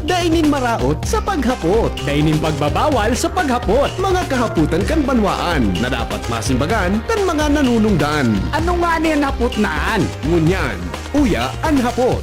Dainin maraot sa paghapot. Dainin pagbabawal sa paghapot. Mga kahaputan kan banwaan na dapat masimbagan kan mga nanunungdan. Ano nga niyan hapot naan? Ngunyan, uya ang hapot.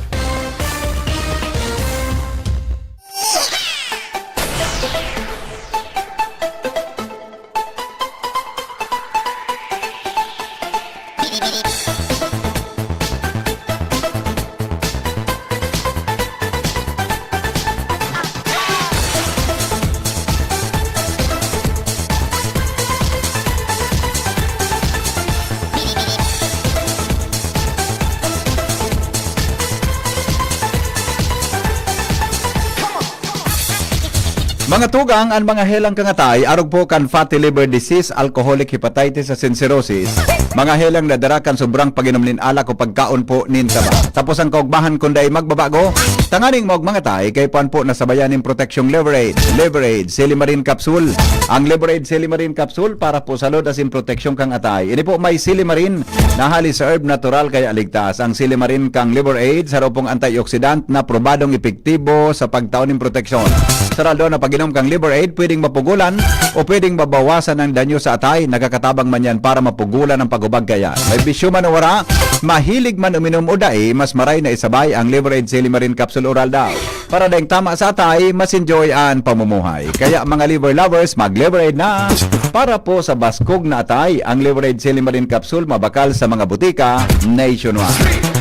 Mga tugang, ang mga helang kangatay, arog po kan fatty liver disease, alcoholic hepatitis at cirrhosis. Mga helang nadarakan sobrang paginom nin alak o pagkaon po nin taba. Tapos ang kaugmahan kunday magbabago, tanganing mo mga tay, kay puan po nasabayan ng proteksyong Liverade. Liverade, Silimarin Capsule. Ang Liverade Silimarin Capsule para po salud asin proteksyong kang atay. Ini po may Silimarin na halis sa herb natural kaya aligtas. Ang Silimarin kang Liverade, sa pong antioxidant na probadong epektibo sa pagtaon ng proteksyon. Sarado na pag-inom kang Liverade, pwedeng mapugulan o pwedeng mabawasan ang danyo sa atay. Nagkakatabang man yan para mapugulan ang pagubag kaya. May bisyo man o wara, mahilig man uminom o dai, mas maray na isabay ang Liverade Silimarin Capsule Oral daw. Para daing tama sa atay, mas enjoy ang pamumuhay. Kaya mga liver lovers, mag-Liverade na! Para po sa baskog na atay, ang Liverade Silimarin Capsule mabakal sa mga butika nationwide.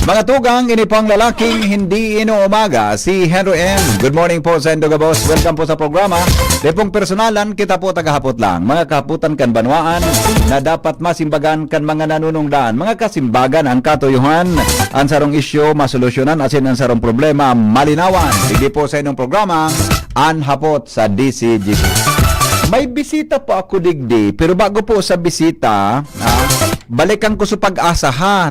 Mga tugang, ini pang lalaking hindi inuumaga, si Henry M. Good morning po sa Endoga Boss. Welcome po sa programa. Depong personalan, kita po tagahapot lang. Mga kahaputan kan banwaan na dapat masimbagan kan mga nanunungdan. Mga kasimbagan ang katuyuhan. Ang sarong isyo, masolusyonan asin ang sarong problema, malinawan. Hindi po sa inyong programa, Anhapot sa DCGP. May bisita po ako digdi, pero bago po sa bisita, balikan ko sa pag-asa ha.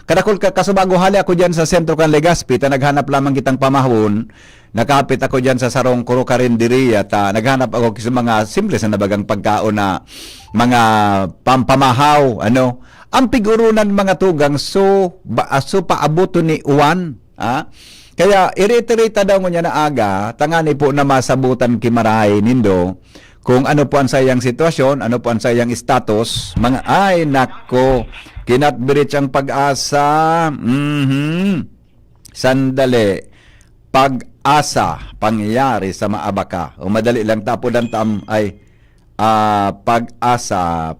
Kadakol kasubago hali ako dyan sa sentro kan Legazpi, naghanap lamang kitang pamahon. Nakapit ako dyan sa sarong kuro karindiri at naghanap ako sa mga simple sa nabagang pagkaon na mga pampamahaw. Ano? Ang pigurunan mga tugang so paabuto ni Uwan. Kaya iritirita daw niya na aga, tangani po na masabutan kimaray nindo kung ano po ang sayang sitwasyon, ano po ang sayang status. Mga ay nako, kinatbirich ang pag-asa. Sandali. Pag-asa, pangyayari sa maabaka. O madali lang tapo dan tam ay pag-asa.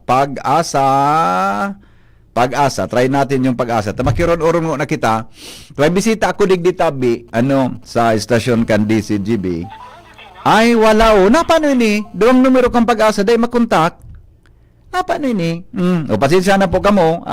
Pag-asa, try natin yung pag-asa. Tamakiron-uron na kita. Kaya bisita ako digdi tabi, sa estasyon kan DCGB. Ay, wala o. Napano ini? Doang numero kang pag-asa, dahil makontak. Napano ini? O, pasensya na po kamo.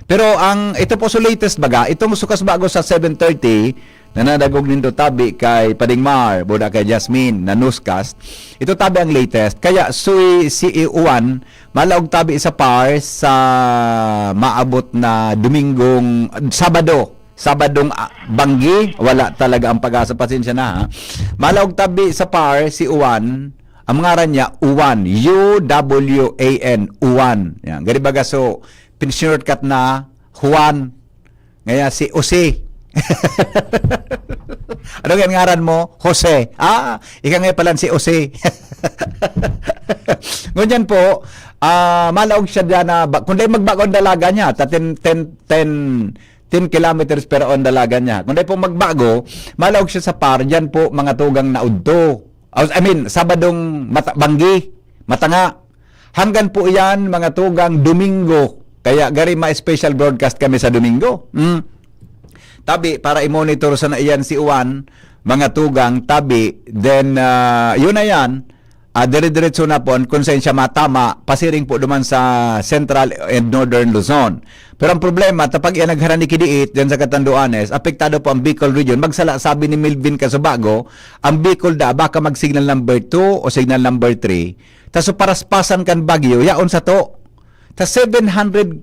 Pero ito po sa latest baga, itong sukas bago sa 7:30, na nadagog nindo tabi kay Padingmar, boda kay Jasmine, na newscast. Ito tabi ang latest. Kaya si Uwan, malaog tabi sa par sa maabot na Sabadong banggi, wala talaga ang pag-asa, pasensya na ha. Malaog tabi sa par si Uwan, ang ngaran niya Uwan, U-W-A-N, Uwan. Yan, gani baga so, pinshortcut na Juan, ngaya si Jose. Ano yung ngaran mo? Jose. Ika ngayon pala si Jose. Ngunyan po, malaog siya dyan na, kung dahil magbago ang dalaga niya, 10 kilometers per on dalaga niya. Kung dahil po magbago, malaog siya sa par, dyan po mga tugang na udto. Sabadong banggi, matanga. Hanggang po yan, mga tugang Domingo. Kaya gari ma-special broadcast kami sa Domingo. Tabi, para i-monitor sa na iyan si Uwan, mga tugang, tabi, then, yun na yan, dire-diretso na po, kung saan siya matama, pasiring po duman sa Central and Northern Luzon. Pero ang problema, tapag yan nagharani kidiit, dyan sa Catanduanes, apektado po ang Bicol region. Magsala, sabi ni Melvin Casubago, ang Bicol baka mag-signal number 2 o signal number 3. Tapos paraspasan kan Bagyo, yaon sa to. Tapos 720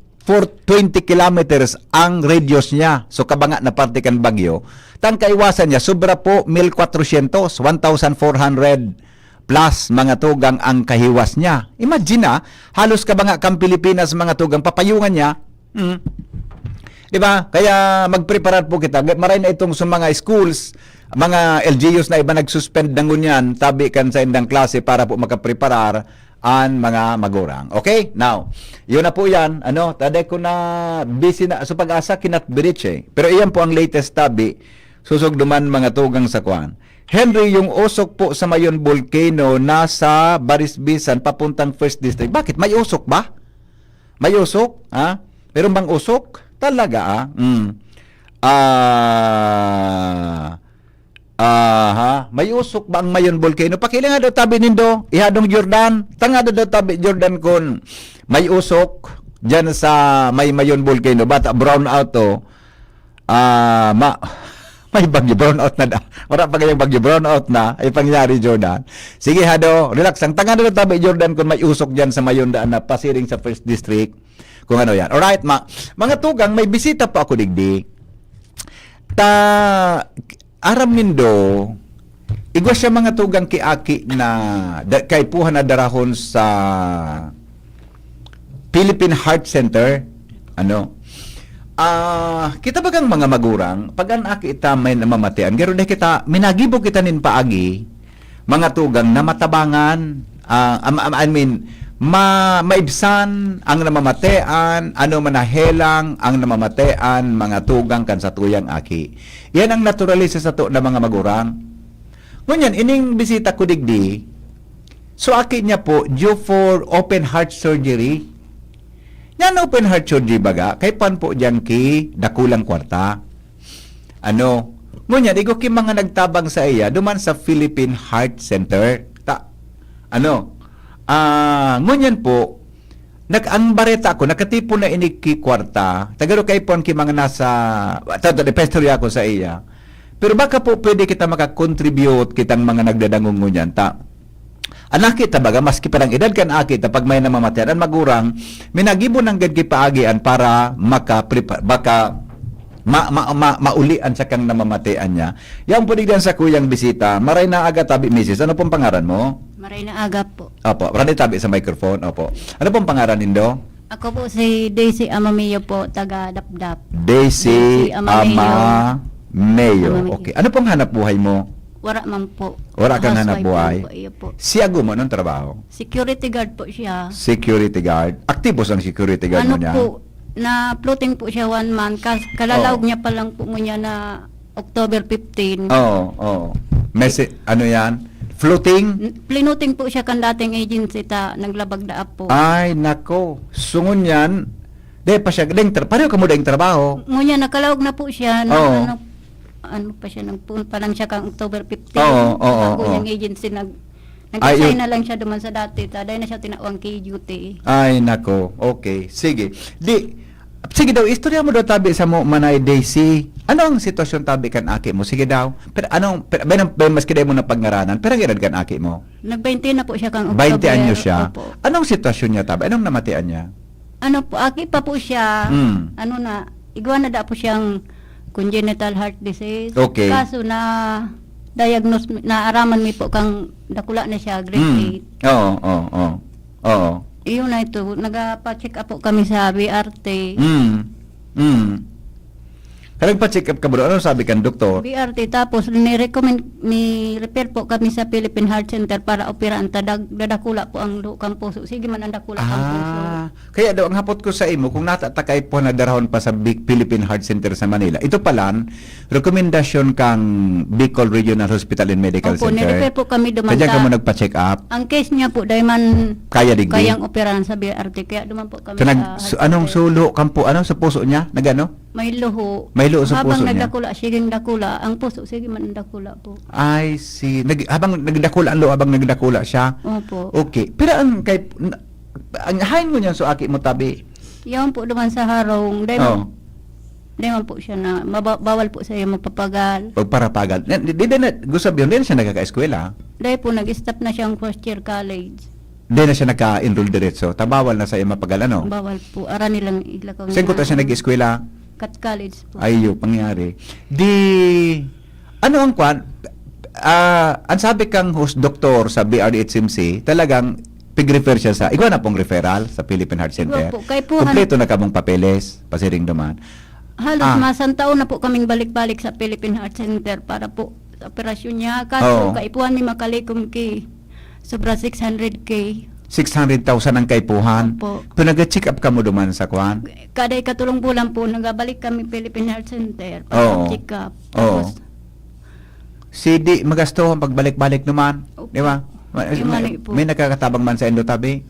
kilometers ang radius niya. So kabanga na parte kan Bagyo. Tang kaiwasan niya, sobra po 1,400, 1,400 plus mga tugang ang kahiwas niya. Imagine halos kabanga kang Pilipinas mga tugang, papayungan niya. Di ba? Kaya mag-preparar po kita. Maray na itong sa mga schools, mga LGUs na iba nag-suspend ng ngunyan, tabi kan sa indang klase para po makapreparar ang mga magurang. Okay? Now, yun na po yan. Ano, taday ko na busy na. So pag-asa, kinat birich eh. Pero iyan po ang latest tabi. Susog duman mga tugang sa kwan. Henry, yung usok po sa Mayon Volcano nasa Barisbisan papuntang 1st District. Bakit? May usok ba? May usok? Ha? Meron bang usok? Talaga may usok ba ang Mayon Volcano? Pakilinga daw tabi nindo, ihadong Jordan. Tanga daw tabi Jordan kon may usok dyan sa Mayon Volcano. Bata brown out to. May bagyo brown out na da. Wala pa kayong bagyo brown out na ay pangyari Jordan. Sige hado, relax. Ang tanga daw tabi Jordan kon may usok dyan sa Mayon daan na pasiring sa 1st District. Kung ano yan. Alright, mga tugang, may bisita pa ako digdi. Aram nindo, igwa siya mga tugang kiaki na kay puhan na darahon sa Philippine Heart Center. Ano? Kita bagang mga magurang, pag an aki ita may namamatian, garo na kita, minagibo kita nin paagi, mga tugang na matabangan, maibsan ang namamatean, ano manahelang ang namamatean, mga tugang kan sa tuyang aki. Yan ang naturalisa sa to na mga magurang. Ngunyan, ining bisita ko digdi, so aki niya po, due for open heart surgery. Yan open heart surgery baga, kay pan po dyan ki dakulang kwarta. Ano? Ngunyan, igo ki mga nagtabang sa iya, duman sa Philippine Heart Center. Ngunyan po, ang bareta ko, nakatipo na iniki kwarta, tagaro kay pon ki mga nasa, depestorya ako sa iya. Pero baka po pwede kita makakontribute kitang mga nagdadangong ngunyan, anak kita baga, maski parang edad kan akita, pag may namamatayan, ang magurang, minagibo ng gadgi paagian para maulian sa kang namamatayan niya. Yan po digdan sa kuyang bisita, maray na aga tabi, misis. Ano pong pangaran mo? Maray na agap po. Opo, maray tabi sa microphone. Opo. Ano pong pangaran nindo? Ako po si Daisy Amamillo po, taga Dapdap. Daisy Ama Mayo. Okay. Ano pong hanap buhay mo? Wala man po. Wala kang Housewife hanap buhay? lang po, iyo po. Si Agumo, anong trabaho? Security guard po siya. Security guard. Aktibo ang security guard Ano mo niya? po, na floating po siya 1 month. Kalalawag niya pa lang po mo niya na October 15. Oo. Ano yan? Floating? Plinuting po siya kan dating agency naglabag daap po. Ay, nako. Sungon yan. De pa siya, pareho ka mo daing trabaho. Ngunya nakalawag na po siya na Oo. ano pa siya nagpun pa lang siya kang October 15. Oo. Yung agency Ay, nag-assign yun. na lang siya duman sa dati. Dahil na siya tinawang kay duty. Ay, nako. Okay. Sige. Sige daw, istorya mo daw tabi sa mo, Manay Daisy. Anong sitwasyon tabi kan aki mo? Sige daw. Pero maski daw mo na pangaranan, pero ang kan aki mo? Nag-20 na po siya kang 20 October. anyo siya. Opo. Anong sitwasyon niya tabi? Anong namatian niya? Ano po, aki pa po siya. Mm. Ano na, igwa na da po siyang congenital heart disease. Okay. Kaso na diagnose, na araman mi po kang dakula na siya, grade 8. Oo. Iyon na ito, nagpa-check up po kami sa BRT. Karang pa-check up ka ba doon? Ano sabi kan doktor? BRT, tapos ni-refer po kami sa Philippine Heart Center para operahan. Dadakula po ang lukang puso. Sige man ang dakula ang puso. Kaya daw, ang hapot ko sa imo, kung natatakay po na darahon pa sa Big Philippine Heart Center sa Manila, ito palan, rekomendasyon kang Bicol Regional Hospital and Medical Opo, Center. ni-refer po kami duman Kaya ka mo sa... nagpa-check up? Ang case niya po, dahil man Kaya digdi? kayang operahan sa BRT. Kaya duman po kami Anong sulo kampo? Ano sa puso niya? Nagano? May luho. May luho sa habang puso niya? nagdakula, siging dakula. Ang puso, sige man ang dakula po. I see. Habang nagdakula ang habang nagdakula siya? Opo. Okay. Pero ang hain mo niyan so aki mo tabi. Yan po duman sa harong. Dahil Oh. man po siya na bawal po sa iyo magpapagal. Pagparapagal. Di na gusto sabihin din siya nagkaka-eskwela. Dahil po nag-stop na siyang first year college. Di na siya naka-enroll diretso. Tabawal na sa iyo mapagal ano. Bawal po. Ara nilang ilakaw Saan ko ta siya nag-eskwela? Cat college po. Ayo, pangyari. Ano ang kwan? Ang sabi kang host doktor sa BRHMC, talagang pig-refer siya ikaw na pong referral sa Philippine Heart Center. Opo, kay po, Kompleto na kamong papeles, pasiring duman. Halos Ah. masang taon na po kaming balik-balik sa Philippine Heart Center para po sa operasyon niya. Kaso Oo. kaipuhan mi makalikom kay sobra 600K. 600,000 ang kaipuhan. Opo. Pero nag-check up ka mo duman sa kwan? Kaday katulong bulan po nagabalik kami Philippine Heart Center Oo. para check up. Oo. Tapos CD, magasto ang pagbalik-balik naman. Opo. Di ba? Yung mali po. May nakakatabang man sa endotabi?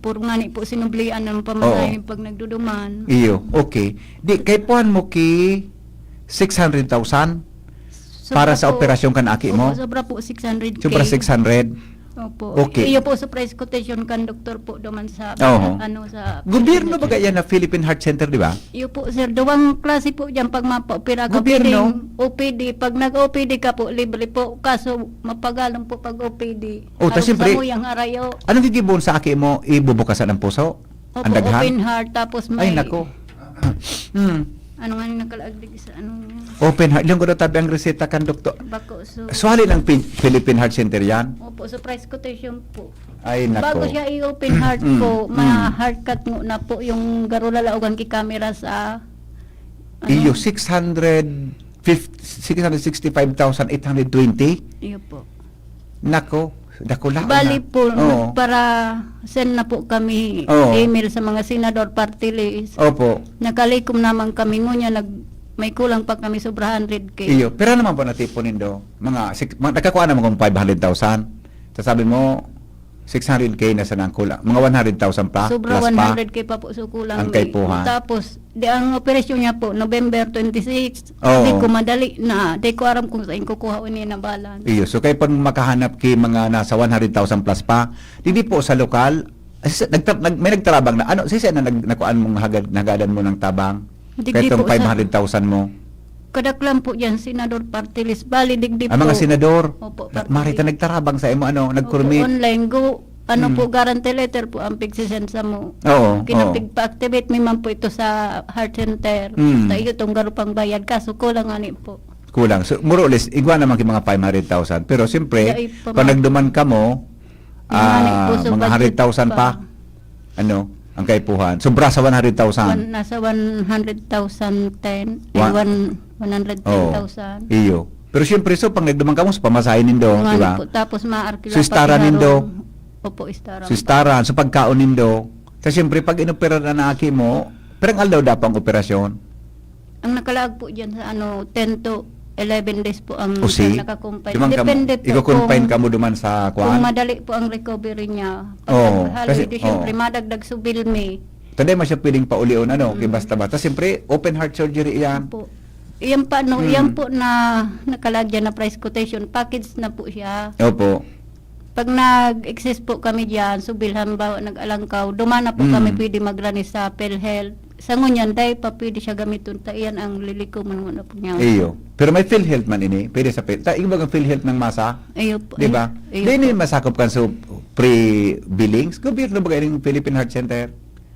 puro nga ni po sinublian ng pamasahe pag nagduduman. Iyo, okay. Di, kaipuhan mo ki 600,000 para sa operasyon kan aki mo? Opo, sobra po 600K. Sobra 600. Opo. Okay. Iyo po sa price quotation kan doktor po duman sa Oo. sa Gobyerno ba kaya na Philippine Heart Center, di ba? Iyo po sir, duwang klase po diyan pag mapa-opera ka. Gobyerno? pwedeng OPD, pag nag-OPD ka po libre po, kaso mapagalong po pag OPD. Oh, tas siyempre, sa muyang harayo. Anong gigibon sa aki mo? Ibubukasan ang puso? Opo, Ang daghan? open heart tapos may Ay, nako. ano nga yung nakalagdig sa ano Open heart. Yung ko tabi ang reseta kan doktor. bako so. Suwali ng Philippine Heart Center yan? Opo, so price quotation po. Ay, nako. Bago siya i-open heart po, ma-heart cut mo na po yung garula laugan ki camera sa Iyo, 665,820? Iyo po. Nako. Dakula. Bali po, Oo. para send na po kami Oo. email sa mga senador party list. Opo. Nakalikom naman kami ngunya may kulang pa kami sobra 100K. Iyo. Pero naman po natipunin do. Nakakuha naman kung 500,000. Sasabi mo, 600K na sa nang kulang. Mga 100,000 pa. Sobra plus pa. 100K pa po so kulang. Ang kaipuhan. Tapos, ang operasyon niya po, November 26. Oo. Di ko madali na. Di ko aram kung saan kukuha ni na balance. Iyo. So kaya pag makahanap kay mga nasa 100,000 plus pa, hindi po sa lokal, may nagtarabang na, ano, sisi na nakuan mong hagadan mo ng tabang? Digdi Kaya itong po sa- 500,000 mo. Kadaklan po yan, senador party list. Bali, digdi po. Ang mga senador, Opo, party marita list. nagtarabang sa imo, ano, Opo, nagkurmit. online go. Po, guarantee letter po ang pigsisend sa mo. Oo, Kinapig pa-activate mi man po ito sa heart center. Sa iyo itong garupang bayad. Kaso kulang nga ni po. Kulang. So, more or less, igwa naman kay mga 500,000. Pero siyempre, Ay, pa- pag nagduman ka mo, Mga po, so mga budget 100,000 pa, ano, ang kaipuhan. Sobra sa 100,000. Nasa 100,010. Wa- 110,000. Iyo. Pero siyempre, so, pag nagduman ka mo, sa pamasahin nindo, Nga di ni ba? po. Tapos maarkila So, istaran nindo. Opo, istaran. So, istaran, so pagkaon nindo. Kasi siyempre, pag inopera na aki mo, perang aldaw daw pang operasyon. Ang nakalaag po dyan sa 10 to 11 days po ang O si? nakakumpay. Dumang ka mo, Depende po iko-confine kung- ka mo duman sa Kung kwan. madali po ang recovery niya. Oo, Pag kasi- halo, siyempre, oo. madagdag subilmi. Tanda mo siya pwedeng paulion, ano, kay basta-basta. Siyempre, open heart surgery yan. Po. Iyan pa, iyan po na nakalagyan na price quotation. Package na po siya. Opo. Pag nag-exist po kami diyan, subilhan ba, nag-alangkaw, dumana po kami pwede magrani sa PhilHealth. Sa ngunyan, dahil pa pwede siya gamiton. Ta iyan ang liliko man muna po niya. Iyo. Pero may PhilHealth man ini. Pwede sa PhilHealth. Iba ang PhilHealth ng masa. Ayo po. Di ba? Ayo Di po. ni masakop kan sa pre-billings. Gobyerno ba kayo ng Philippine Heart Center?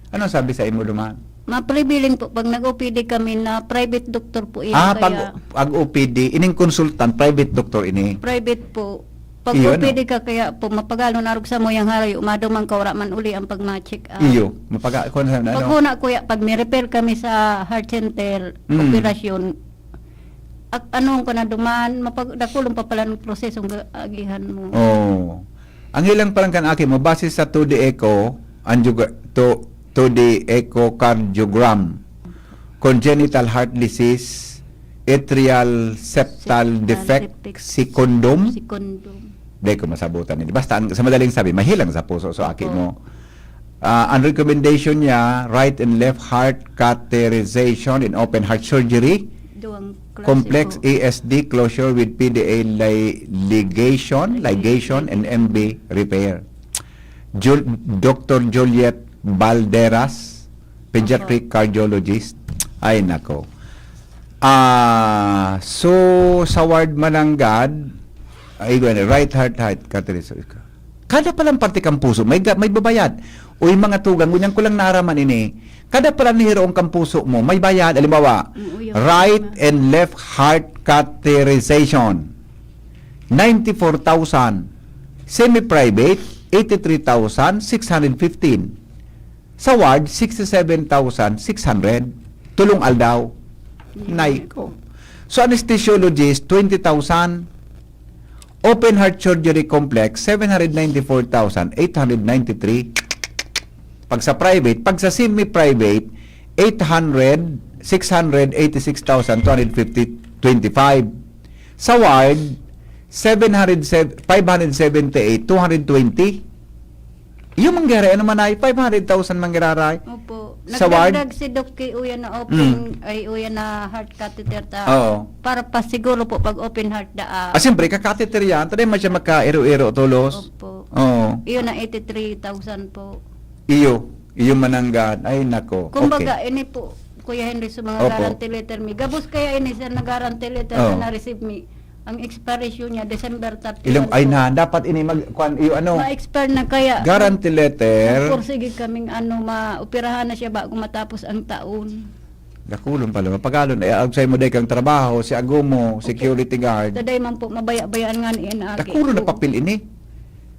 Ano sabi sa imo duman? Ma-pre-billing po. Pag nag-OPD kami na private doctor po iyan. Pag ang OPD, ining consultant, private doctor ini. Private po. Pag Iyo, OPD ka kaya po, mapagalo na rog sa mo yung haray, umado man ka, wala man uli ang pag-ma-check up. Iyo. Mapaga ko na Pag ano. una kuya, pag may repair kami sa heart center, operasyon, anong ka na duman, dakulong pa pala ng prosesong agihan mo. Oh. Ang ilang parang kan aki mo base sa 2D echo, 2D echocardiogram, congenital heart disease, atrial septal defect, secundum. Secundum. Di ko masabutan nila. Basta, sa madaling sabi, mahilang sa puso. So, aki mo. Ang recommendation niya, right and left heart catheterization in open heart surgery, Duwang klase complex po. ASD closure with PDA ligation, and MB repair. Dr. Juliet Balderas, pediatric cardiologist. Ay, nako. So, sa ward Mananggad, right heart catheterization. Kada palang parte kang puso, may babayad. O yung mga tugang, ganyan ko lang naaraman ini. Kada pala nihiro ang kampuso mo, may bayad. Alimbawa, right and left heart catheterization, 94,000. Semi-private, 83,615. Sa ward, 67,600. tulong aldaw. Nay ko. So anesthesiologist 20,000. Open heart surgery complex 794,893. Pag sa private, pag sa semi-private 686,225. Sa ward 578,220. Yung mangyari, ano man ay 500,000 mangyari. Opo. Sa ward? Nagdagdag si Doc kay uyan na open, ay uyan na heart catheter ta. Oo. Para pa siguro po pag open heart da. Siyempre, kakateter yan. Tadi man siya magka-ero-ero tulos. Opo. Oo. Iyon na 83,000 po. Iyo mananggan. Ay, nako. Kumbaga, Okay. ini po, Kuya Henry, sa mga Opo. guarantee letter mi. Gabos kaya ini sa nag-guarantee letter Oo. na na-receive mi. Ang expiration niya, December 31 Ilong, ay po. na, dapat ini Ma-expire na kaya. guarantee letter. Sige kaming maoperahan na siya bago matapos ang taon. Gakulong pala. Mapagalon. Agsay mo day kang trabaho, si Agomo, security guard. Taday man po, mabaya-bayaan nga ni Aki. Gakulong na papel ini.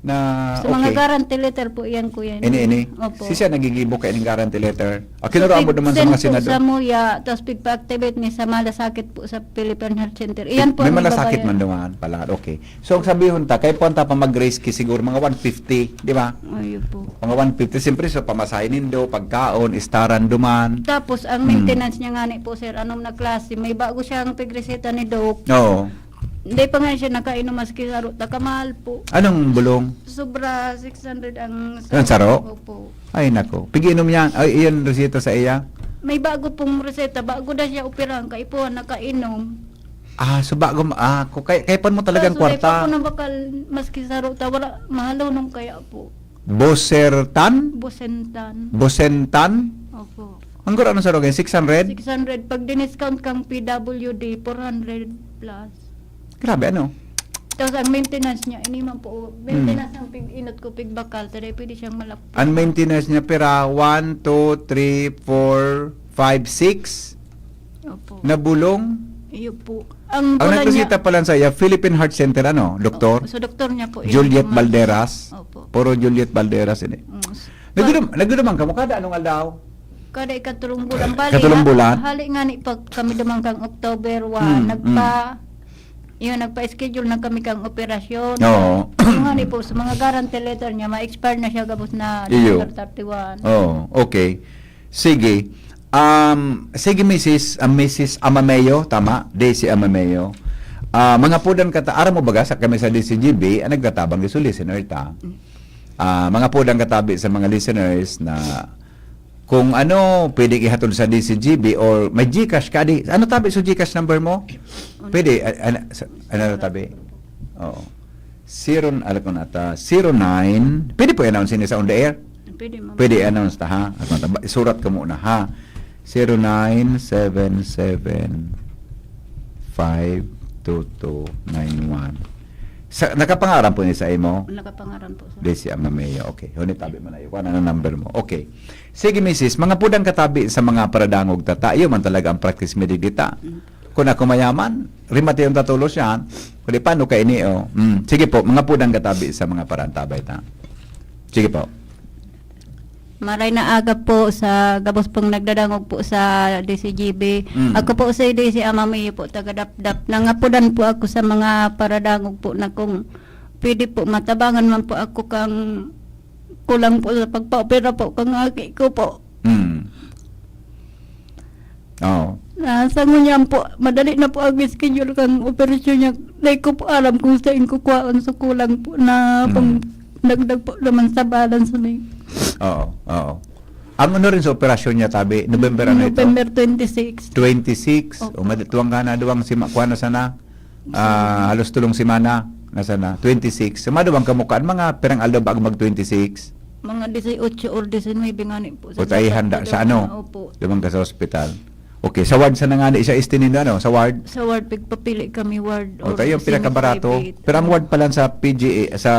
Na, Sa mga okay. guarantee letter po iyan, Kuya. Ini. Opo. Si siya nagigibo kay ining guarantee letter. Kinuraan mo naman sa mga senador. Sa Muya, tapos pigpa-activate ni sa malasakit po sa Philippine Health Center. Iyan po May ang malasakit man babayaran. duman pala. Okay. So, ang sabihon ta, kay punta pa mag-raise ki siguro mga 150, di ba? Ayun po. Mga 150, siyempre, so pamasahin nindo, pagkaon, istaran duman. Tapos, ang maintenance niya nga ni po, sir, anong na klase, may bago siyang pigreseta ni Doc. Oo. Hindi pa nga siya nakainom maski saro, takamahal po. Anong bulong? Sobra 600 ang Ang saro? Opo. Ay, nako. Piginom niya. Ay, iyan resita sa iya. May bago pong reseta, bago na siya operahan, kaipuan nakainom. So bago, kay pan mo talagang Kaso, kwarta. Kaso, na bakal, maski saro, wala, mahalaw nung kaya po. Bosertan? Bosentan. Bosentan? Opo. Ang gura ano sa rogay? 600? 600. Pag diniscount kang PWD, 400 plus. Grabe, ano? Tapos ang maintenance niya, ini man po, maintenance ng inot ko, pigbakal, taday pwede siyang malapit. Ang maintenance niya pera 1, 2, 3, 4, 5, 6 Opo. na bulong. Iyo po. Ang Ang pula nagresita pa lang sa iya, Philippine Heart Center, ano? Doktor? So, doktor niya po. Juliet Ino, Balderas. Opo. Puro Juliet Balderas ini. Nagdudumang ka mo kada anong aldaw? Kada ikatulong bulan. Bali, Katulong bulan? Hali nga ni pag kami dumang kang October 1, nagpa-schedule na kami kang operasyon. Oo. Nga ni po, sa mga guarantee letter niya, ma-expire na siya gabos na Iyo. December 31. Oh, okay. Sige. Sige Mrs. Amameo, tama? Daisy Amameo. Mga pudan kata, ara mo baga sa kami sa DCGB, nagtatabang iso listener ta. Mga pudan katabi sa mga listeners na kung ano, pwede ihatod sa DCGB or may GCash ka di. Ano tabi sa GCash number mo? Pwede, ano tabi? Oo. 09, pwede po i-announce ini sa on the air? Pwede, ma'am. Pwede i-announce ta ha? Isurat ka muna ha? 0977-52291. Nakapangaran po ni sa imo? Nakapangaran po. Sir. Desi Amameo. Okay. Hunit tabi mo na yun. Ano number mo? Okay. Sige, Mrs. Mga pudang katabi sa mga paradangog tata, iyo man talaga ang practice medikita. Kung ako mayaman, rimati yung tatulos yan. Kung paano ka ini, oh. Sige po, mga pudang katabi sa mga parantabay ta. Sige po. Maray na aga po sa gabos pong nagdadangog po sa DCGB. Ako po sa DC Amami po taga-dap-dap. Nangapudan po ako sa mga paradangog po na kung pwede po matabangan man po ako kang kulang po sa pagpa-opera po kang aki ko po. Oo. Sa ngunyan po, madali na po ang schedule kang operasyon niya. Like ko po alam kung saan ko kuhaan sa kulang po na pang dagdag po naman sa balance na yun. Oo. Ang ano rin sa operasyon niya, tabi, November ano ito? November 26. 26. Opo. O madatuwang ka na, duwang kuha na sana. Halos tulong simana na sana. 26. So, maduwang kamukaan, mga perang aldaw bago mag-26. Mga 18 or 19 nga ni po. O tayo handa sa ano? Opo. Dumang ka sa ospital. Okay, sa ward sa nangani, isa istinin ano? Sa ward? Sa ward, pagpapili kami ward. O tayo yung pinakabarato. Pero ang ward pa lang sa PGA, sa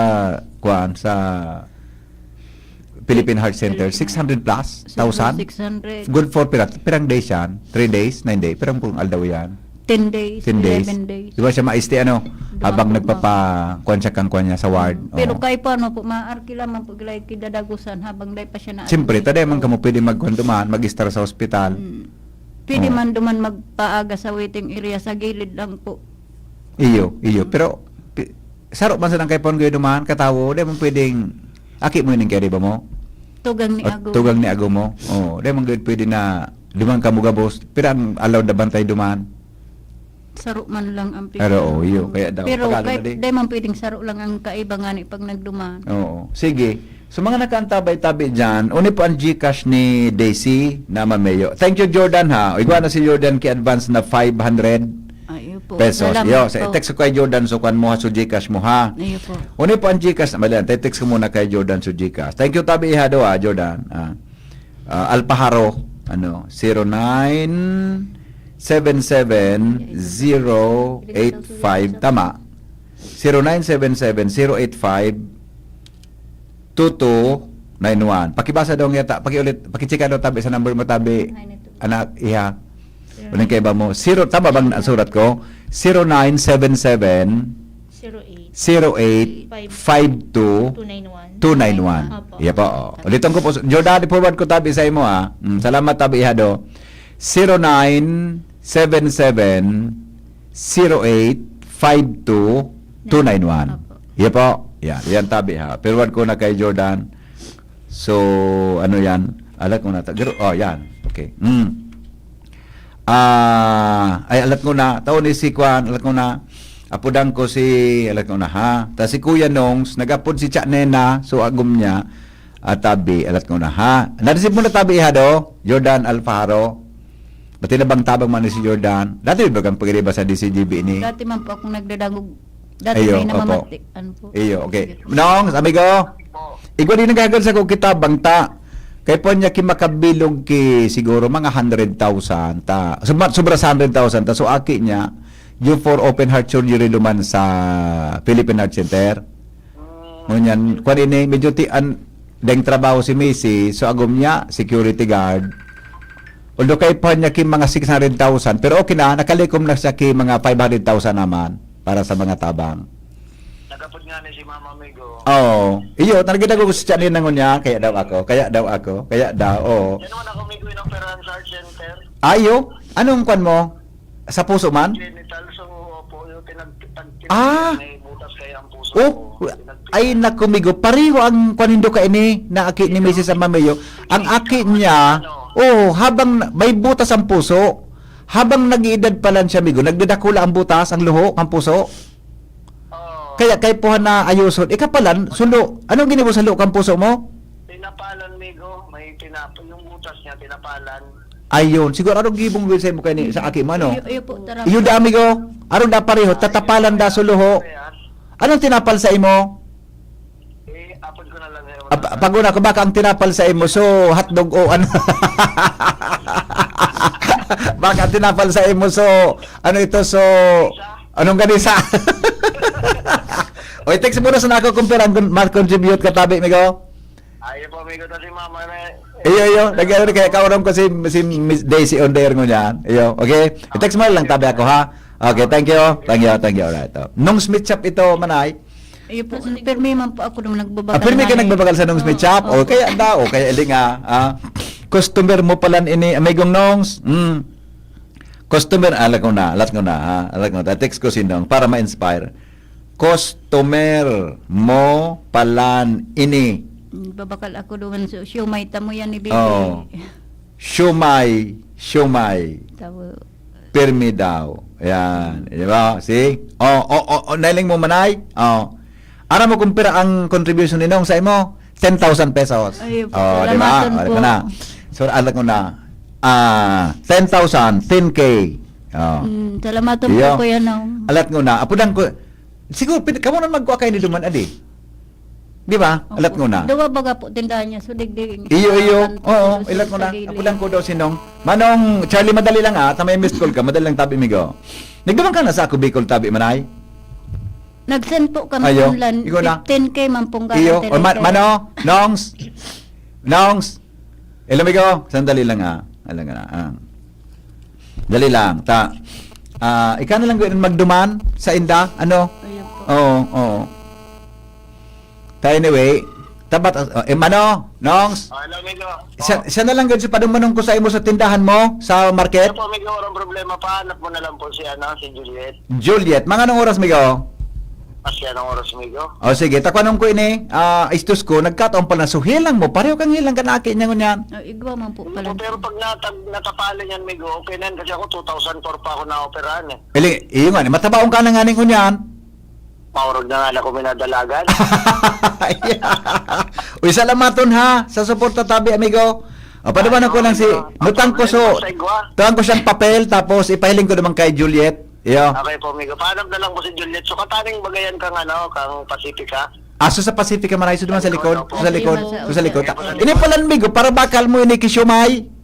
Philippine Heart Center, 600 plus, 1,000. 600. Good for pirang days yan? 3 days? 9 days? Pirang pong aldaw yan? 10 days. 10 days. 11 days. Di ba siya ma-stay ano? Habang po, nagpapa-kuan siya kang kuan niya sa ward. Pero Oo. kay paano po, maarkila man po gilay kidadagusan habang day pa siya na. Siyempre, taday man kamo pwede magkunduman, mag-star sa ospital. Pwede Oo. man duman magpaaga sa waiting area sa gilid lang po. Iyo. Pero, sarap man sa nang kay pon kayo dumaan, katawo, di mo pwedeng, aki mo yun kaya, di ba mo? Tugang ni O, Ago. tugang ni Ago mo. Oh, di mo pwede na, duman ka mo gabos, pero ang allowed na bantay dumaan. Saro man lang ang Pero, iyo, kaya daw, Pero pagkalo na kahit di. di man pwedeng saro lang ang kaiba nga ni pag nagduman. Oo. Sige. So mga nakaantabay-tabi dyan, uni po ang Gcash ni Daisy na Mameyo. Thank you, Jordan, ha. Igwa na si Jordan ki advance na 500 Ayo po. pesos. Salamat Yo, po. text ko kay Jordan so kan mo ha so Gcash mo ha. Ayo po. Uni po ang Gcash, mali, text ko muna kay Jordan so Gcash. Thank you tabi ihado ha, Jordan. Alpaharo, ano, 0977-085, tama. 0977-085-2291. Pakibasa daw nga, pakichika daw tabi sa number mo tabi, anak, iha. Walang kaiba mo. Tama bang surat ko? 0977 08 52 291. 291. Iya po. Ulitin ko po. Jordan, i-forward ko tabi sa imo ha. Salamat tabi ihado. 0977 08 52 291. Iya po. Yan tabi ha. Forward ko na kay Jordan. So, ano yan? Alat ko na. Oh, yan. Okay. Ay, alat ko na. Taon ni si Kwan, alat ko na. Apudan ko si, alat ko na ha. Ta si Kuya Nongs, nagapod si Cha Nena, so agum niya. Tabi, alat ko na ha. Narisip mo na tabi ha do? Jordan Alfaro. Ba't na bang tabang man ni si Jordan? Dati ba kang pag-iriba sa DCGB ni? Dati man po akong nagdadagog. Dati Ayo, may opo. namamati. Ano po? Iyo, okay. Nongs, amigo. Igwa din nagagawin sa kong kita, bangta. Kaya po niya kimakabilog ki siguro mga 100,000 ta. Sobra sa 100,000 ta. So aki niya, yung for open heart surgery luman sa Philippine Heart Center. Ngunyan, kung ini, medyo deng trabaho si Macy, so agom niya, security guard. Although kay po niya ki mga 600,000, pero okay na, nakalikom na siya ki mga 500,000 naman para sa mga tabang. Nagapod nga ni si Mama Migo. Oo. Iyo, talaga ko siya din nangon niya, kaya daw, oo. Yan naman ako Migo ng Peran Heart Center. Ayo, anong kwan mo? Sa puso man? Genital, so po yung Ah! may butas kaya ang puso Oh, ko. ay nakumigo. Pareho ang kwanindo ka ini na aki ni Mrs. Amameyo. Ang aki niya, habang may butas ang puso, habang nag-iedad pa lang siya, migo, nagdadakula ang butas, ang luho, ang puso. Kaya kay puhan na ayuson, ikapalan, sulo. Anong ginibo sa luho ang puso mo? Tinapalan Migo, may yung butas niya, tinapalan. Ayun, siguro anong gibong gawin sa mo kay sa aki mo, ano? Iyo po, tara. Iyo da, amigo. Aron da pareho, tatapalan da sa luho. Kaya, Anong tinapal sa imo? apod ko na lang ngayon. Paguna ko baka ang tinapal sa imo so hotdog o ano. Baka ang tinapal sa imo so ano ito so anong ganisa? Oy, text mo na sa nako kumpirang mag-contribute ka tabi migo. Ayaw po Migo to si Mama na. Iyo, nagano kaya kauram ko si Miss Daisy on there mo niyan. Iyo, okay? I-text mo lang tabi ako ha. Okay, thank you. Alright. Nung Smith Shop ito, Manay. Iyo po, permi man po ako nung nagbabagal. Permi ka na nagbabagal sa Nung Smith Shop? O kaya daw, kaya ili nga. Customer mo pala ini, amigong Nongs. Customer, alam ko na. Text ko si Nong para ma-inspire. Customer mo palan ini. Babakal ako doon sa siomay tamo yan ni Bibi. Oh. Shumay. Tawo. Permi daw. Ayan. Di ba? See? Nailing mo manay? Ara mo kumpira ang contribution ni Nong sa imo? 10,000 pesos. Ay, po, Di ba? salamatan Alam po. ko na. So, alam ko na. 10,000, 10K. Salamatan Iyo. po ko yan. Oh. Alat ko na. Apudan ko. Siguro, kamo na magkuha kayo ni Duman, adi. Di ba? Alat ko na. Dawa baga po tindahan niya. So, digdig. Iyo. Oo, ilat ko na. Apudan ko daw si Nong. Manong, Charlie, madali lang Tamay missed call ka. Madali lang tabi, migo. Nagdamang ka na sa ako, Bicol tabi, manay? Nag-send po kami Ayo, online. ikaw na. 15K man pong Iyo. gamit. O, Mano, Nongs. Ilan, migo? Sandali lang Alam nga na. Dali lang. Ikaw na lang magduman sa inda. Ano? Ayun po. Oo. Anyway, Tabat, mano, Nongs. Hello, amigo. Siya na lang ganyan padumanong ko sa imo sa tindahan mo, sa market. Ito po, amigo, walang problema pa. Hanap mo na lang po si Juliet. Juliet, mga anong oras, migo? Masya ng oras, amigo. O sige, takwanong ko ini, istos ko, nagkataon pala, so hilang mo, pareho kang hilang ka na akin niya ngunyan. Igwa man po Hindi pala. po, pero pag natapalan yan, amigo, okay na yan. Kasi ako 2004 pa ako na-operahan eh. Iyo nga, matabaong ka na nga ning ngunyan. Maurog na nga na ako minadalagan. Uy, salamaton ha, sa suporta tabi, amigo. O, padumanon ko lang si, nutang ko so, tuwang ko siyang papel, tapos ipahiling ko naman kay Juliet. Iyo. Okay po, amigo. Paanap na lang po si Juliet. So, kataning bagayan kang kang Pacific, ha? Aso sa Pacific ka manay, so naman sa likod, so sa likod, Sa so sa likod. likod. Ini pala, amigo, para bakal mo ini kisyumay.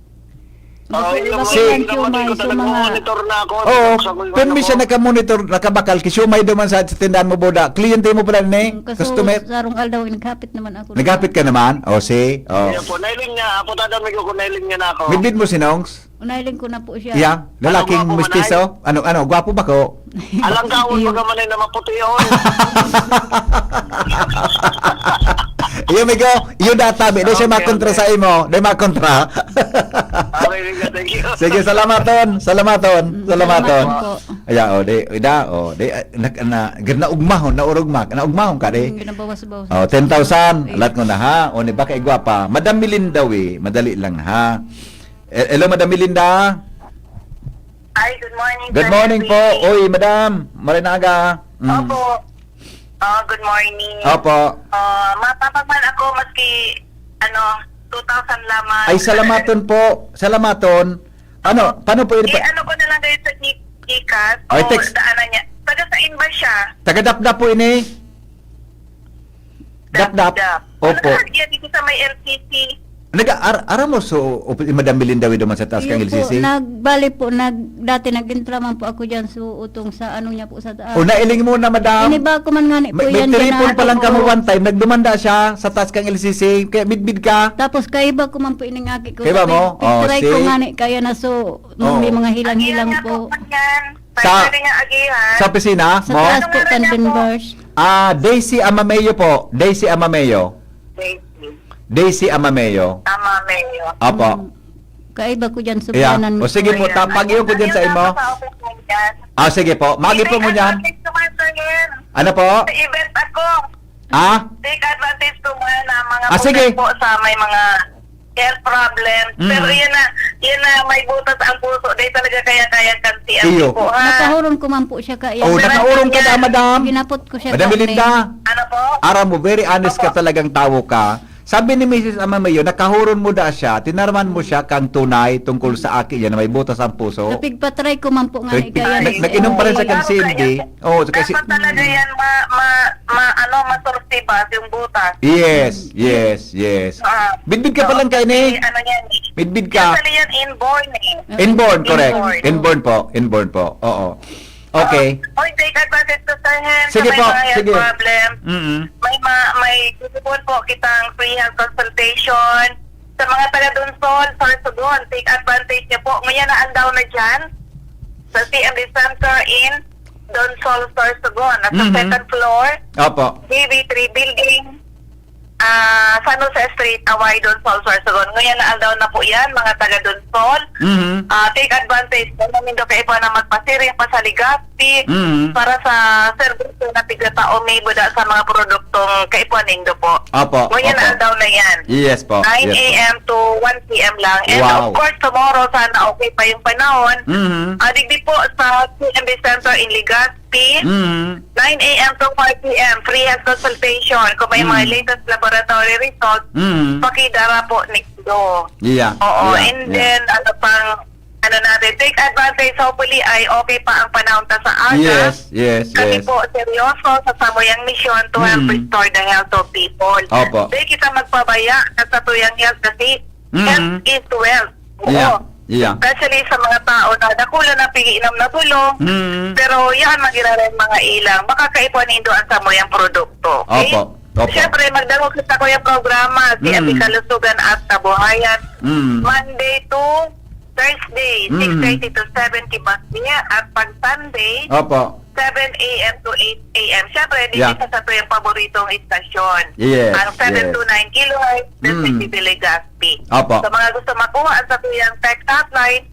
Oo, Bakit yung ba mga yan, amigo, Siomay, ko so talagang mga- monitor na ako. Oo, Sa mga pero ano minsan ko. nakamonitor, nakabakal, kisyumay daman sa tindahan mo, boda. Kliyente mo pala ni, Kaso customer. sarong aldaw, nagkapit naman ako. Nagapit ka naman? O, si, o. Ayan po, nailing niya. Puntada, amigo, kung nailing niya na ako. Midbid mo si Nongs? Unailing ko na po siya. Yeah, lalaking Ano, gwapo mistiso? Ano, gwapo ba ko? Alang kaon, pagkamalay na maputi yun. Iyo, amigo, iyo databi, di siya Okay, makontra okay. sa imo, di makontra. Okay, amigo, thank you. Sige, salamaton. Salamaton. Salamat po. Aya, naugmahon, naugmahon ka, di. Ginabawas-bawas. Oh, 10,000. Alat ko na ha. O, ni baka igwapa. Madam Melinda, we. Madali lang ha. Hello, Madam Melinda. Hi, good morning. Good Sir morning po. Henry. Oy, Madam. Marinaga. Opo. Good morning. Opo. Mapapagman ako maski 2,000 lamang. Ay, salamaton po. Salamaton. Ano, paano po Ano ko na lang kayo sa Gcash Ay, o text. daanan niya. Taga sa ba siya? Taga-dap-dap po ini. Dap-dap. Opo. Ano ka dito sa may LCC? Ara mo so Madam Melinda we duman sa taas kang Yun po, LCC. nagbali po, dati nag-intraman po ako dyan, so utong sa ano niya po sa taas. O nailing mo na, Madam. Iniba ko man nga ni po May yan. tripon pa lang ka mo po. one time, nagdumanda siya sa taas kang LCC, kaya bidbid ka. Tapos kaiba ko man po iningaki ko. Kaiba mo? Picturay Oh, ko see? nga ni, kaya na so, Oh. may mga Agihan hilang-hilang nga po. po yan. Sa- Pwede nga agihan. Sa opisina Sa mo? taas po, Ano nga niya Canton po? Bars. Daisy Amameyo po. Daisy Amameyo. Daisy Amameyo. Tama, Mayo. Apo. Kaiba ko dyan, Yeah. subanan O sige po, tapagyo ko dyan sa imo. Sige po, magi po mo dyan. Ano po? Sa event ako. Take advantage to na mga Sige. po sa may mga health problems. Mm. Pero yan na may butas ang puso. Dahil talaga kaya kantian Iyo. po ha. Nakahuron ko man po siya kaya. Oh, nakaurong ka na, Madam. Ginapot ko siya. Madam kani. Melinda. Ano po? Ara mo, very honest ka talagang tao ka. Sabi ni Mrs. Amameyo, nakahuron mo da siya, tinarman mo siya kang tunay tungkol sa akin yan na may butas ang puso. Kapig patry ko man po nga ni kaya. Nag-inom pa rin siya kang Cindy. Oh, kasi Dapat talaga yan masortibas yung butas. yes. Bidbid ka pa lang kayo ni. Ano yan? Bidbid ka. Actually yan inborn eh. Inborn, correct. Inborn. Inborn po. Oo. Okay. Take advantage to Sir Hen Sige sa may po, mga health sige. problem. Mm-mm. May tutupon po kitang free health consultation. Sa mga taga-Donsol, Sorsogon, take advantage niyo po. Ngayon na andaw na dyan sa CMD Center in Donsol, Sorsogon. At sa Mhm. second floor, Opo. DB3 building, San Jose Street, Away, Donsol, Sorsogon. Ngayon na andaw na po yan, mga taga-Donsol. Mhm. Take advantage po namin do kayo po na magpasiring pa sa Legazpi Mhm. para sa service na tigata o may buda sa mga produktong kaipuaning do po. Opo. Ngayon na daw na yan. Yes po. 9 Yes po. a.m. to 1 p.m. lang. And Wow. of course, tomorrow, sana okay pa yung panahon. Mhm. Digdi po sa CMB Center in Legazpi, Mhm. 9 a.m. to 5 p.m. free health consultation. Kung may mga latest laboratory results, Mhm. pakidara po nito. Yeah. Oo, yeah, and yeah. then natin, take advantage, hopefully ay okay pa ang panahon ta sa aga. Yes. Kami po seryoso sa samuyang misyon to help restore the health of people. Opo. Di kita magpabaya sa tuyang health kasi Mhm. health is wealth. Oo. Yeah. Especially sa mga tao na dakula na pigiinom na tulong, Mhm. pero yan magirarin mga ilang, makakaipuan nindo ang samuyang produkto. Okay? Opo. Siyempre, magdaro kita ko yung programa, si Kalusugan at Kabuhayan. Mhm. Monday to Thursday, 6:30 to 7 Kibasnia. At pag Sunday, Opo. 7 a.m. to 8 a.m. Siyempre, hindi Yeah. isa sa ito yung paboritong istasyon. Yes, Ang 729 kilohertz, Mm. City Legazpi. Opo. Sa mga gusto makuha ang satuyang text hotline,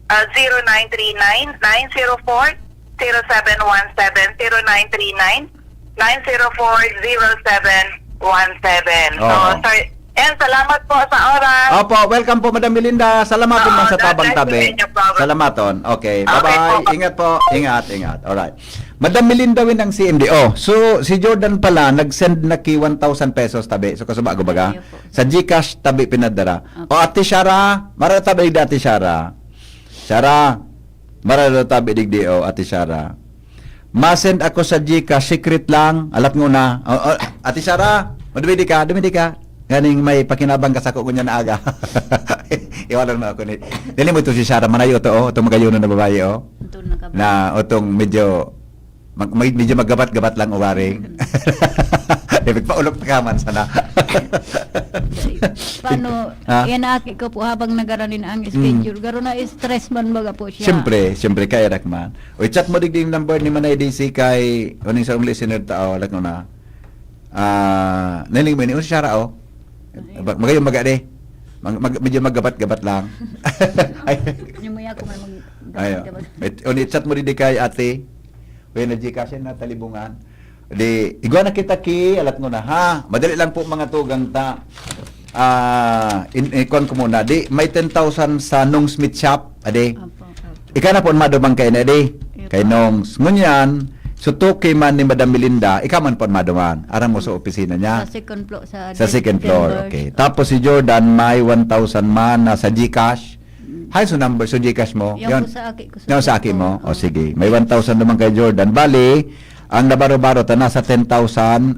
0939-904-0717, 0939-904-0717. So, Oo. sir, and salamat po sa oras. Opo, welcome po Madam Melinda. Salamaton Oo, man sa God tabang bless you tabi. in your program. Salamaton. Okay, Okay bye-bye. po. Ingat po. Ingat. Alright. Madam Melinda win ang CMDO. So, si Jordan pala, nag-send na ki 1,000 pesos tabi. So, kasubago baga? Ayun po. Sa GCash tabi pinadara. O, Ate Shara, marada tabi di Ate Shara. Shara, marada tabi digdi o Ate Shara. Ma-send ako sa GCash, secret lang. Alat mo na. O, Ate Shara, dumidi ka. Ganing may pakinabang ka sa ko kunya na aga. Iwalan na ako ni. Dili mo ito si Shara manayo to ito magayuno na babae Ito na ka ba? na utong medyo medyo maggabat-gabat lang uwaring. Ibig pa ulok kaman sana. Paano, Ha? inaaki ko po habang nagaranin ang schedule. Garo na stress man baga po siya. Siyempre kay Rakman. O chat mo digdi yung number ni Manay DC kay uning sa listener tao lak no na. Naling mo ni si Shara magayon magade. Medyo maggabat-gabat lang. Yung maya ko may Ayo. Oni chat mo di kay ate. When na Gcash na talibungan. Di igwa na kita ki alat mo na ha. Madali lang po mga tugang ta. Ikon ko muna di may 10,000 sa Nong Smith shop ade. Ika na po madumang kay na di. Kay Nong ngunyan sutuki man ni Madam Melinda, ika man po maduman. Aram mo sa opisina niya. Sa second floor. Sa second floor. Okay. Tapos si Jordan may 1,000 man na sa GCash. Hay so number so GCash mo. Yung po sa aki ko. Yung sa akin mo? O sige. May 1,000 naman kay Jordan. Bali, ang nabaro-baro ta nasa 13,000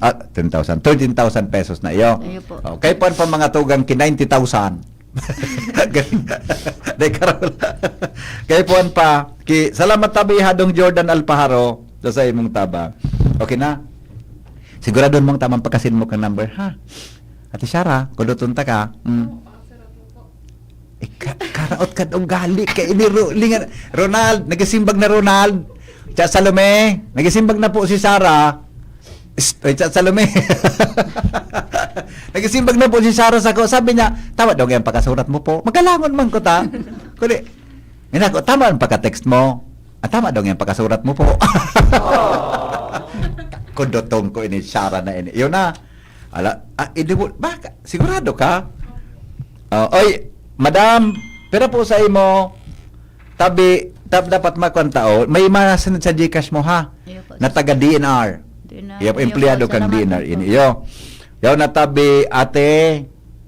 pesos na iyo. Ayun po. Okay po pa mga tugang ki 90,000. Dai karol. Kay po pa ki salamat tabi hadong Jordan Alpaharo sa imong taba. Okay na? Sigurado mong tamang pagkasin mo kang number, ha? Ate Shara, kudutunta ka. Karaot ka daw gali kay ini Ronald, nagasimbag na Ronald. Cha Salome, nagasimbag na po si Sara. Cha Salome. Nagasimbag na po si Sara sa ko. Sabi niya, tama daw yung pagkasurat mo po. Magalangon man ko ta. Kundi, ko, tama ang pagka-text mo. Tama daw yung pagkasurat mo po. Kundotong ko ini Sara na ini. Yun na. Hindi mo, baka, sigurado ka? Oy, madam, pero po sa imo, dapat makwantao, may masunod sa Gcash mo ha, Ayun po. na taga DNR. Iyo, empleyado kang DNR. Iyo. Yaw na tabi, ate,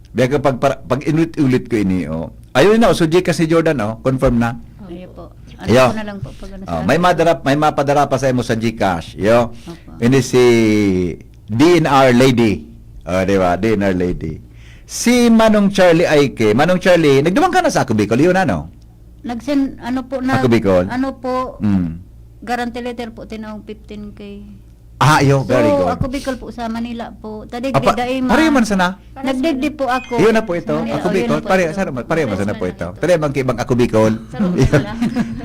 biya pag inulit-ulit ko ini, Ayun na, so Gcash si Jordan, confirm na. Ayun po. Ano Iyo. ko na lang po pag ano sa May mapadara pa sa imo sa GCash. Iyo. Opo. Ini si DNR lady. Di ba? DNR lady. Si Manong Charlie Aike. Manong Charlie, nagdumang ka na sa Ako Bicol. Yun ano? Nagsen, ano po na, Ako Bicol? ano po, Mm. guarantee letter po, tinawag 15K. Iyo. Very So, good. ako Bicol po sa Manila po. Tadig Apa, di pareho man sana. Nagdigdi po ako. Iyon na po ito. Manila, Ako yun Bicol. na po Pareho ito. man sana po ito. Pareho bang kibang Ako Bicol.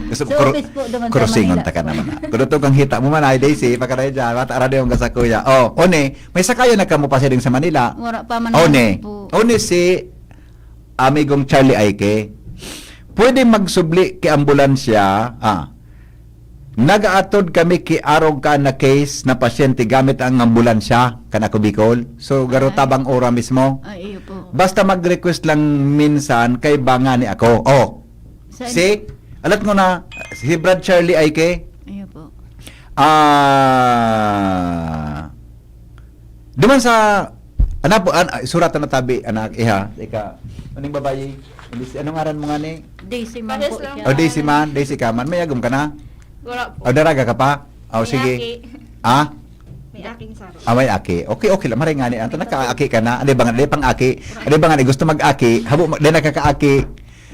Gusto Sa office po naman sa Kurusingon Manila. ta ka naman. Kuno to kang hita mo man ay Daisy, pakaray dyan. Mataara yung sa kuya. One, may sakayo na ka mo pasiding sa Manila. Wala pa man One. po. One si amigong Charlie Aike. Pwede magsubli ki ambulansya. Nagaatod kami ki arog ka na case na pasyente gamit ang ambulansya kanako Bicol. So garo tabang ora mismo. Ay, iyo po. Basta mag-request lang minsan kay banga ni ako. Sa, Si alat mo na si Brad Charlie Aike. Iyo po. Duman sa anak po suratan na tabi anak iha ika aning babayi anong ngaran mo nga ni Daisy man po siya. Daisy man Daisy ka man mayagom ka na Wala po. daraga ka pa sige May aking saro. may aki okay lang maray nga ni anto nakaaki ka na ano bang pang aki ano bang gusto mag-aki habo di nakakaaki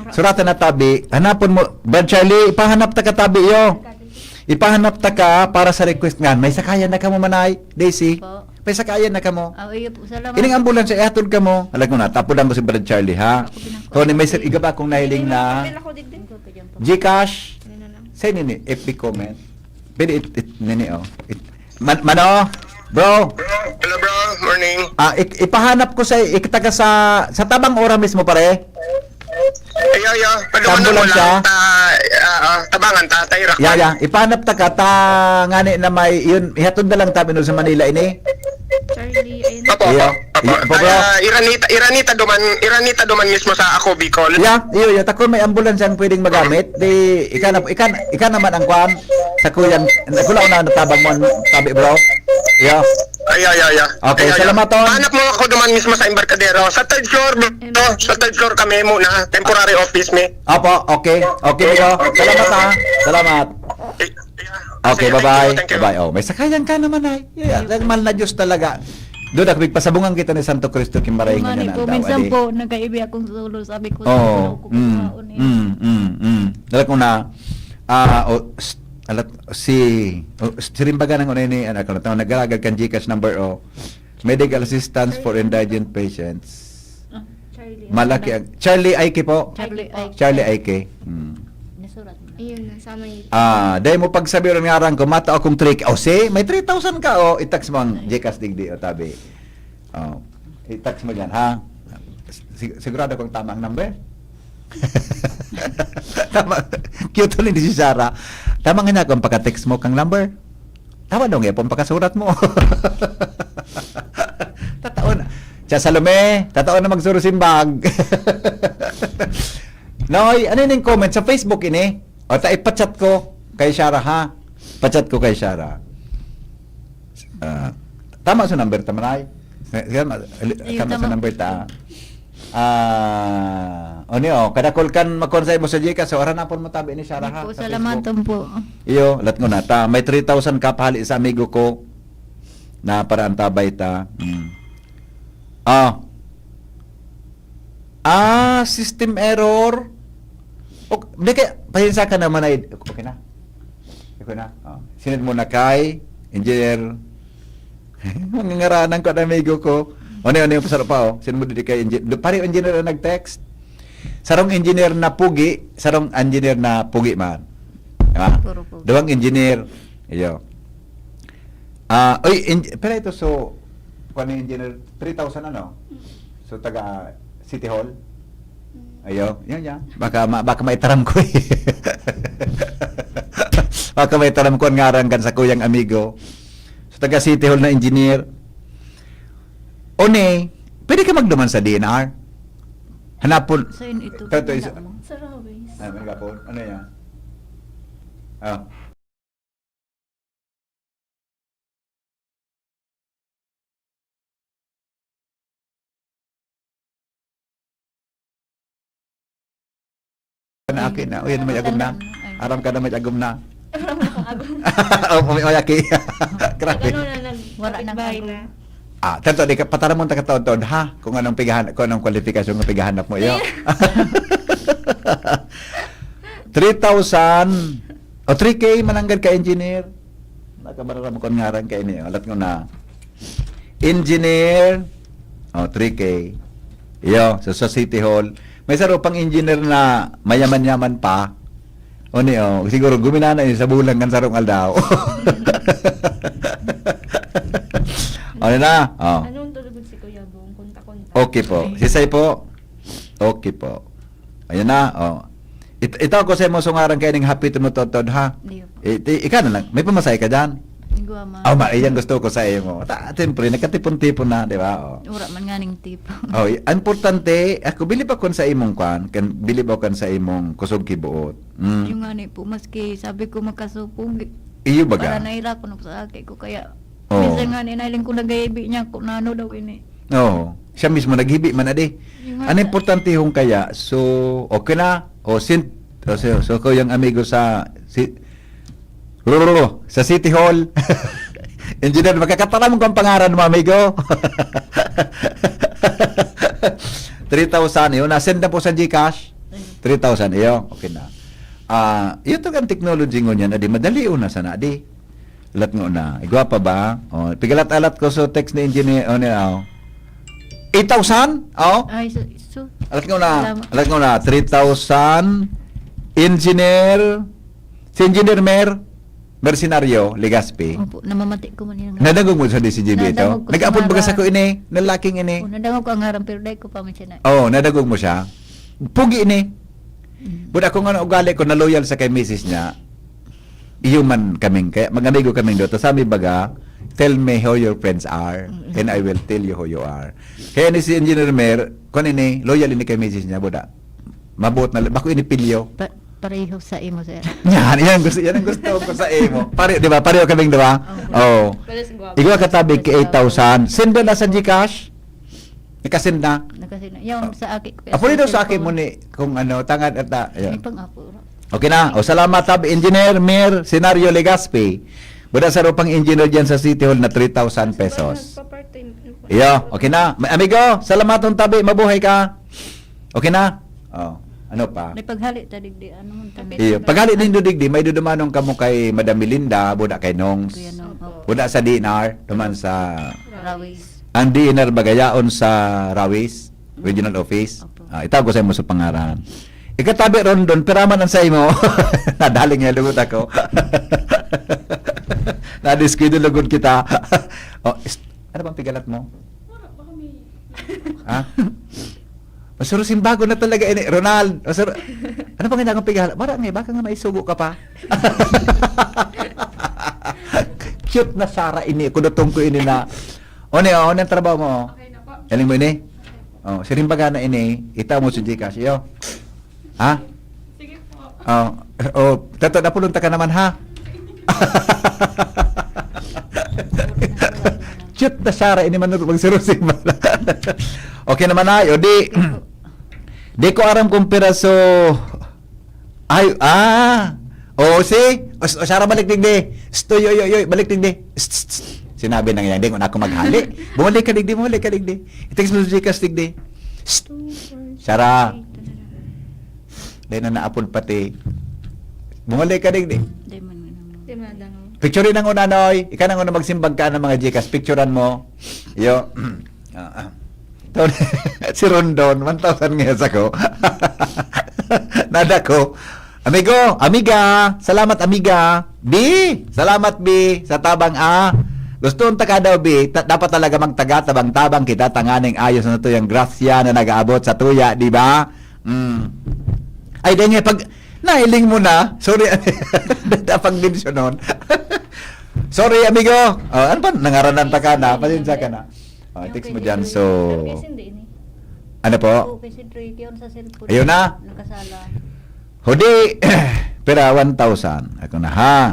suratan na tabi hanapon mo Brad Charlie ipahanap ta ka tabi yo ipahanap ta ka para sa request nga may sakayan na ka mo manay Daisy Po. may sakayan na ka mo. Iyo po. Salamat. Ining ambulansya ihatod ka mo. Alam ko na, tapudan ko si Brad Charlie ha. Kung may sir iga ba akong nahiling na Pila ko digdig. Gcash, Ano na lang. send ini FB comment. Pwede nini oh. Mano, bro. Hello bro, morning. Ipahanap ko sa taga sa tabang ora mismo pare. Ayo, Sambo lang siya. Tabangan ta, tayrak. Ya, ipahanap ta ka ta ngani na may yun ihatod na lang tabi no sa Manila ini. Charlie, ayun. Opo. Iyo. Bro. Iranita duman mismo sa ako Bicol. Iyo, takon may ambulance ang pwedeng magamit. Di ikan naman ang kwan sa kuyan. Kula na natabang mo tabi bro. Iyo. Ayo. Okay, salamat, Ton. Hanap mo ako duman mismo sa Embarcadero. Sa third floor, bro. Sa third floor kami muna. Temporary office me. Opo, okay. Okay, bro. Salamat ha. Salamat. Okay, bye-bye. Thank you. Bye-bye. Oh, may sakayan ka naman ay. Mahal na Diyos talaga. Doon ako pasabungan kita ni Santo Cristo Kimbaray nga Mani na po, minsan po, nagkaibi akong solo. Sabi ko, Oh. ko kumaon eh. Dala ko na si Rimbaga ng unay ni anak ko na nagalagad kan GCash number medical assistance for indigent patients. Charlie. Malaki ang Charlie Aike po. Charlie Aike. Nasurat mo. Ayun, nasama niyo. Dahil mo pagsabi ron nga ran ko, mata akong trick. See, may 3,000 ka, i-tax mo ang GCash digdi, tabi. I-tax mo dyan, ha? Sigurado kung tama ang number? Tama. Cute ulit si Sarah. Tama nga na kung pagka-text mo kang number. Tama dong, pong pagkasurat mo. Tataon. Siya Salome, tataon na magsuro simbag. Noy, ano yung comment sa Facebook ini? O ta ipachat ko kay Shara ha. Pachat ko kay Shara. Tama sa number tamanay. Tama sa number ta. Kada kulkan makonsay mo sa Gcash so oran napon mo tabi ni Shara ha. Po, sa salamatan po. Iyo, lat ko na ta. May 3,000 ka pahali sa amigo ko na para antabay ta. System error. Okay, pahinsa ka naman ay okay na. Okay na. Sinend mo na kay engineer. Mangangaranan ko ang amigo ko. Ano yung pasaro pa Sinend mo di kay engineer. Pare engineer na nag-text. Sarong engineer na pugi, sarong engineer na pugi man. Diba? Puro pugi. Duwang engineer. Iyo. Pero ito so kung ano yung engineer 3,000 ano? So taga City Hall. Ayo, yan. Baka maitaram ko eh. Baka maitaram ko ang ngarang kan sa kuyang amigo. So taga City Hall na engineer. Pwede ka magduman sa DNR. Hanapon. So yun ito. Ito is- mo. Sa Rawis. Ano yan? Na akin na. Uy, may agom na. Aram ka na may agom na. May ayaki. Grabe. Ano na Wala na bahay ako. na. Tanto di ka pataramon ta kataon ha kung anong kung anong kwalifikasyon ng pigahanap mo iyo. 3,000 o 3K mananggad ka engineer. Nakabararam ko ngaran kay ni alat ko na. Engineer 3K. Iyo sa City Hall. May saro pang engineer na mayaman-yaman pa. Siguro guminana sa bulang kan sarong aldaw. Ano na? Anong tulog si Kuya Bong? Kunta-kunta. Okay po. Sisay po. Okay po. Ayun na. Ito ako sa mo sungaran kay ning happy tumutod ha. Diyo po. Ikaw na lang. May pamasay ka dyan. Igwa ma. Iyan gusto ko sa iyo mo. Siyempre, nagkatipon-tipon na, di ba? Ura man nga ning tipo. Importante, ako bilib ako sa imong kwan, bilib ako sa imong kusog kibuot. Yung nga ni po, maski sabi ko makasupog. Iyo Para baga. naira ko sa aki ko kaya. Oo. Minsan nga ni nailing ko nagaybi niya kung nano daw ini. Oo. Siya mismo naghibi man adi. Yung nga Ano sa- importante hong kaya? So, okay na. So ko yung amigo sa sa City Hall. Engineer, makakataram ko ang pangaran mo, amigo. 3,000 yun. Nasend na po sa GCash. 3,000 iyo. Okay na. Ito ang technology ngon yan. Adi, madali una sana. Adi. Lat nga na. Igwa pa ba? Pigalat-alat ko so text ni engineer. 8,000? Ay, so Alat nga na. Salamat. Alat nga na. 3,000. Engineer. Si Engineer Mercenario Legaspi. Opo, namamati ko man yung Nadagog mo sa DCGB ito? Nadagog ko sa Nag-apod ba sa ngaran. ko ini? Nalaking ini? nadangog ko ang harang pero dahil ko pa man siya na. Oo, nadagog mo siya. Pugi ini. Buda ako nga ugali ko na loyal sa kay misis niya. Human kaming, kaya mag-amigo kaming doon. Tapos sabi baga, tell me how your friends are and I will tell you who you are. Kaya ni si Engineer Mer, kung ini, loyal ini kay misis niya, buda. Mabuot na, bako ini pilyo. Pareho sa imo, sir. Yan ang gusto ko sa imo. Pare, di ba? Pareho kaming, di ba? Oo. Pares gwapo. Ikaw katabi kay 8,000. Send ba na sa Gcash? Ikasend na. Kasi yung sa akin. Apo rin daw sa akin mo ni, kung ano, tangad at May ayun. pang-apo. Okay na. O salamat tab Engineer Mercenario Legaspi. Buda sa rupang engineer dyan sa City Hall na 3,000 pesos. Pa-part-time. Iyo, okay na. Amigo, salamat ng tabi. Mabuhay ka. Okay na? Oh, ano pa? May paghali ta digdi ano man tabi. Iyo, paghalit din digdi, may dudumanong kamo kay Madam Melinda, buda kay Nongs. Kuya nung Buda sa DNR, duman sa Rawis. ang DNR bagayaon sa Rawis Regional Office. Opo. Itago sa imo sa pangaran. Ikatabi ron doon, piraman ang sa imo. Nadaling nga lugot ako. Nadiskuido lugod kita. Ano bang pigalat mo? Ha? Masuro simbago na talaga ini. Ronald, masuro. Ano bang ginagawang pigalat? Bara nga, baka nga maisugo ka pa. Cute na Sara ini. Kudutong ko ini na. O niyo, ang trabaho mo? Okay na po. Galing mo ini? Oh, sirimbaga na ini. Itaw mo sa Gcash. Iyo. Ha? Sige po. Tato na pulunta ka naman ha. Cute na Sara ini man magsirusin mo. Okay naman ay, o di ko aram kung piraso. Ay, si, o Sara balik digdi. Yoy, balik digdi. Sinabi na nga, hindi ko na ako maghali. Bumalik ka digdi. Itext mo sa Gcash digdi. Sara. Dahil na naapod pati. Bumalik ka digdi. Di man Di madang. Picturein ang una, Noy. Ika nang una magsimbag ka ng mga Gcash. Picturean mo. Yo. Si Rondon, 1,000 nga ako. Nada ko. Amiga. Salamat, amiga. B. Salamat, B. Sa tabang A. Gusto ang taka daw, B. Dapat talaga magtaga, tabang-tabang kita. Tanganing ayos na ito yung grasya na nag-aabot sa tuya, di ba? Ay, dahil nga, pag nailing mo na, sorry, dapat mentionon. Sorry, amigo. Ano pa, nangaranan ta ka na, pasensya ka na. Text mo dyan, so... Kasi hindi ini. Ano po? Okay, si Drake yun sa cellphone. Ayun na. Nakasala. Hudi, pera 1,000. Ako na, ha?